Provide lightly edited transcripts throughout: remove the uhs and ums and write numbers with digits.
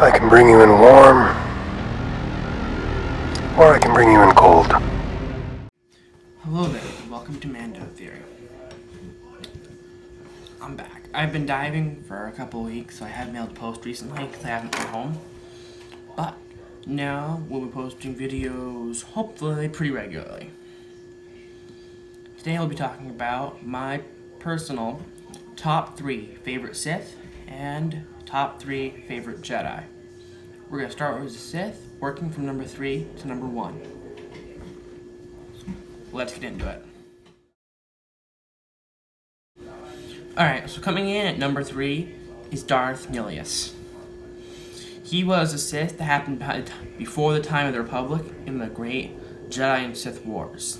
I can bring you in warm, or I can bring you in cold. Hello there, and welcome to Mandotheory. I'm back. I've been diving for a couple weeks, so I haven't been able to post recently because I haven't been home. But now we'll be posting videos, hopefully pretty regularly. Today I'll be talking about my personal top 3 favorite Sith and top 3 favorite Jedi. We're going to start with the Sith, working from number 3 to number 1. Let's get into it. Alright, so coming in at number 3 is Darth Nilius. He was a Sith that happened before the time of the Republic in the Great Jedi and Sith Wars.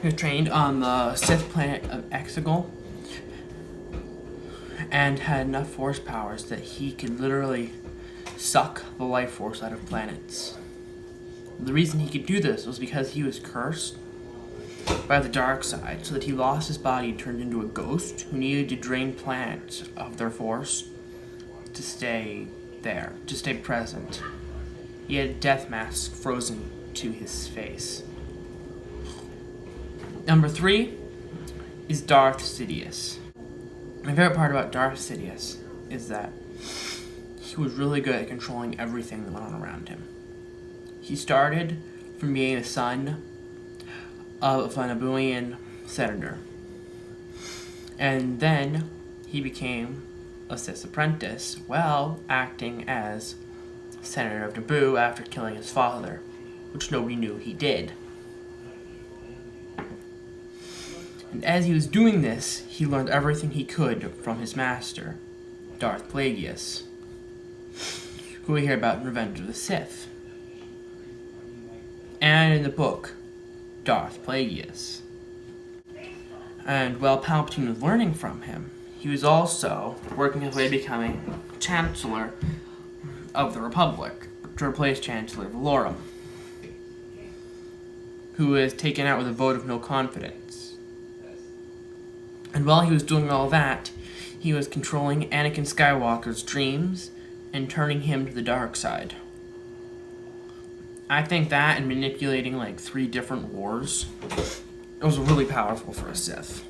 He was trained on the Sith planet of Exegol and had enough force powers that he could literally suck the life force out of planets. The reason he could do this was because he was cursed by the dark side, so that he lost his body and turned into a ghost who needed to drain planets of their force to stay there, to stay present. He had a death mask frozen to his face. Number 3 is Darth Sidious. My favorite part about Darth Sidious is that he was really good at controlling everything that went on around him. He started from being the son of a Nabooian senator, and then he became a Sith apprentice while acting as senator of Naboo after killing his father, which nobody knew he did. And as he was doing this, he learned everything he could from his master, Darth Plagueis, who we hear about in Revenge of the Sith, and in the book, Darth Plagueis. And while Palpatine was learning from him, he was also working his way to becoming Chancellor of the Republic, to replace Chancellor Valorum, who was taken out with a vote of no confidence. And while he was doing all that, he was controlling Anakin Skywalker's dreams and turning him to the dark side. I think that and manipulating like 3 different wars, it was really powerful for a Sith.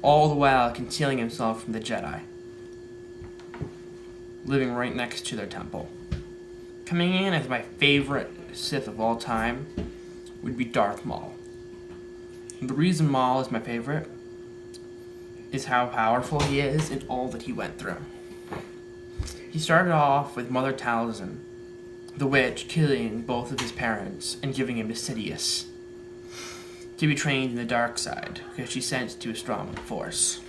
All the while concealing himself from the Jedi, living right next to their temple. Coming in as my favorite Sith of all time would be Darth Maul. And the reason Maul is my favorite is how powerful he is and all that he went through. He started off with Mother Talzin, the witch, killing both of his parents and giving him to Sidious to be trained in the dark side because she sensed he was strong with force.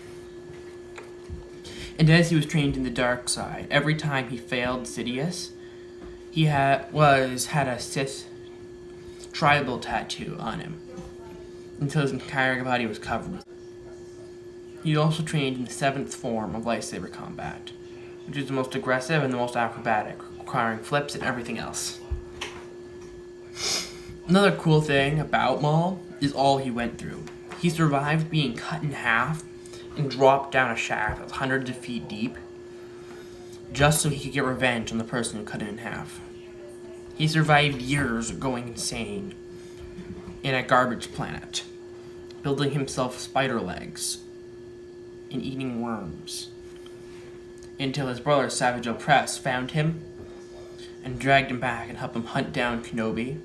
And as he was trained in the dark side, every time he failed Sidious, he had a Sith tribal tattoo on him until his entire body was covered with it. He also trained in the 7th form of lightsaber combat, which is the most aggressive and the most acrobatic, requiring flips and everything else. Another cool thing about Maul is all he went through. He survived being cut in half and dropped down a shaft that was hundreds of feet deep, just so he could get revenge on the person who cut him in half. He survived years of going insane in a garbage planet, building himself spider legs and eating worms, until his brother Savage Opress found him and dragged him back and helped him hunt down Kenobi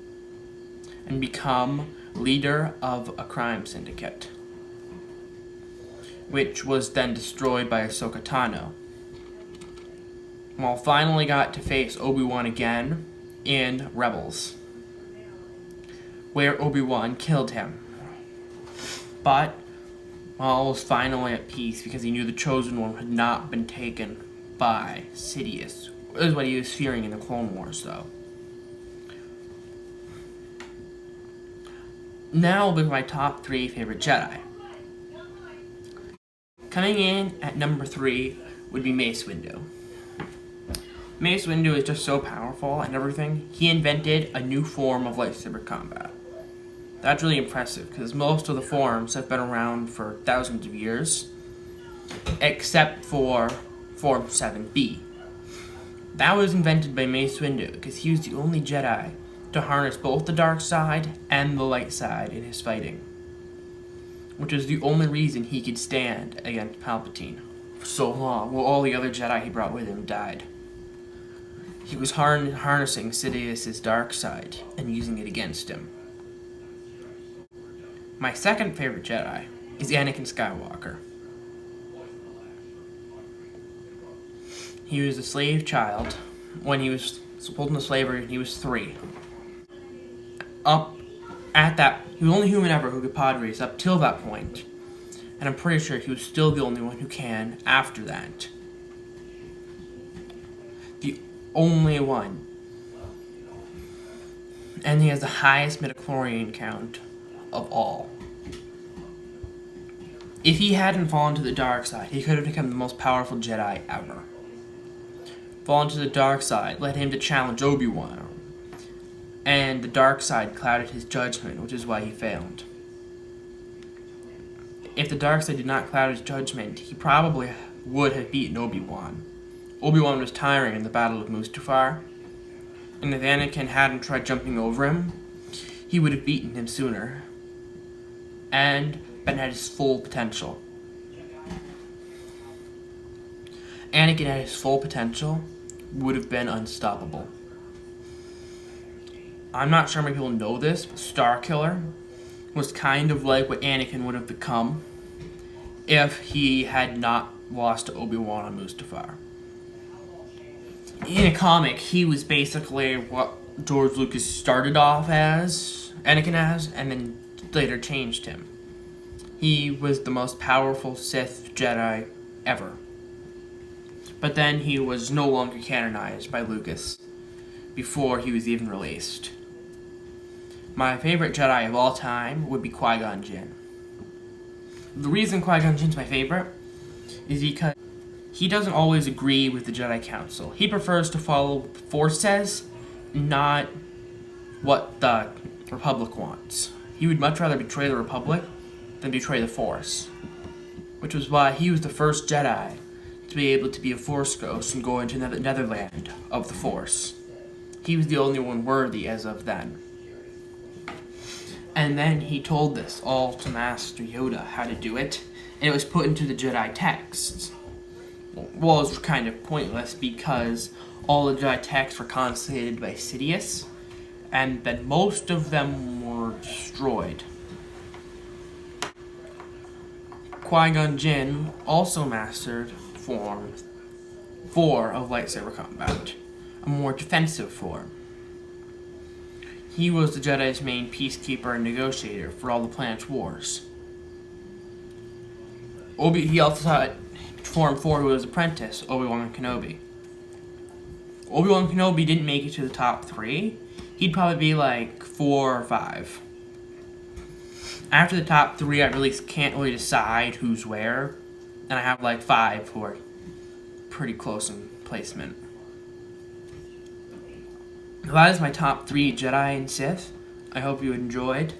and become leader of a crime syndicate, which was then destroyed by Ahsoka Tano. Maul finally got to face Obi-Wan again in Rebels, where Obi-Wan killed him. But Maul was finally at peace because he knew the Chosen One had not been taken by Sidious. That is what he was fearing in the Clone Wars, though. Now with my top 3 favorite Jedi. Coming in at number 3 would be Mace Windu. Mace Windu is just so powerful and everything. He invented a new form of lightsaber combat. That's really impressive, because most of the forms have been around for thousands of years, except for Form 7B, That was invented by Mace Windu because he was the only Jedi to harness both the dark side and the light side in his fighting, which is the only reason he could stand against Palpatine for so long, while all the other Jedi he brought with him died. He was harnessing Sidious' dark side and using it against him. My second favorite Jedi is Anakin Skywalker. He was a slave child when he was sold into slavery and he was 3. He was the only human ever who could pod race up till that point, and I'm pretty sure he was still the only one who can after that. The only one. And he has the highest midichlorian count of all. If he hadn't fallen to the dark side, he could have become the most powerful Jedi ever. Falling to the dark side led him to challenge Obi-Wan, and the dark side clouded his judgment, which is why he failed. If the dark side did not cloud his judgment, he probably would have beaten Obi-Wan. Obi-Wan was tiring in the Battle of Mustafar, and if Anakin hadn't tried jumping over him, he would have beaten him sooner, and been at his full potential. Anakin at his full potential would have been unstoppable. I'm not sure many people know this, but Starkiller was kind of like what Anakin would have become if he had not lost to Obi-Wan on Mustafar. In a comic, he was basically what George Lucas started off as, Anakin as, and then later changed him. He was the most powerful Sith Jedi ever. But then he was no longer canonized by Lucas before he was even released. My favorite Jedi of all time would be Qui-Gon Jinn. The reason Qui-Gon Jinn's my favorite is because he doesn't always agree with the Jedi Council. He prefers to follow what the Force says, not what the Republic wants. He would much rather betray the Republic than betray the Force, which was why he was the first Jedi to be able to be a Force ghost and go into the Netherland of the Force. He was the only one worthy as of then. And then he told this all to Master Yoda how to do it, and it was put into the Jedi texts. Well, it was kind of pointless because all the Jedi texts were confiscated by Sidious, and then most of them were destroyed. Qui-Gon Jinn also mastered Form 4 of lightsaber combat, a more defensive form. He was the Jedi's main peacekeeper and negotiator for all the planet's wars. He also taught Form 4 who was his apprentice, Obi-Wan Kenobi. Obi-Wan Kenobi didn't make it to the top 3. He'd probably be like 4 or 5. After the top 3, I really can't really decide who's where, and I have like 5 who are pretty close in placement. That is my top 3 Jedi and Sith. I hope you enjoyed.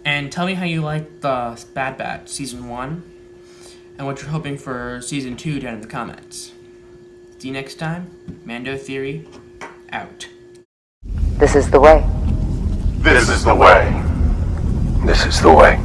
And tell me how you liked the Bad Batch Season 1, and what you're hoping for Season 2 down in the comments. See you next time. Mandotheory, out. This is the way. This is the way. This is the way.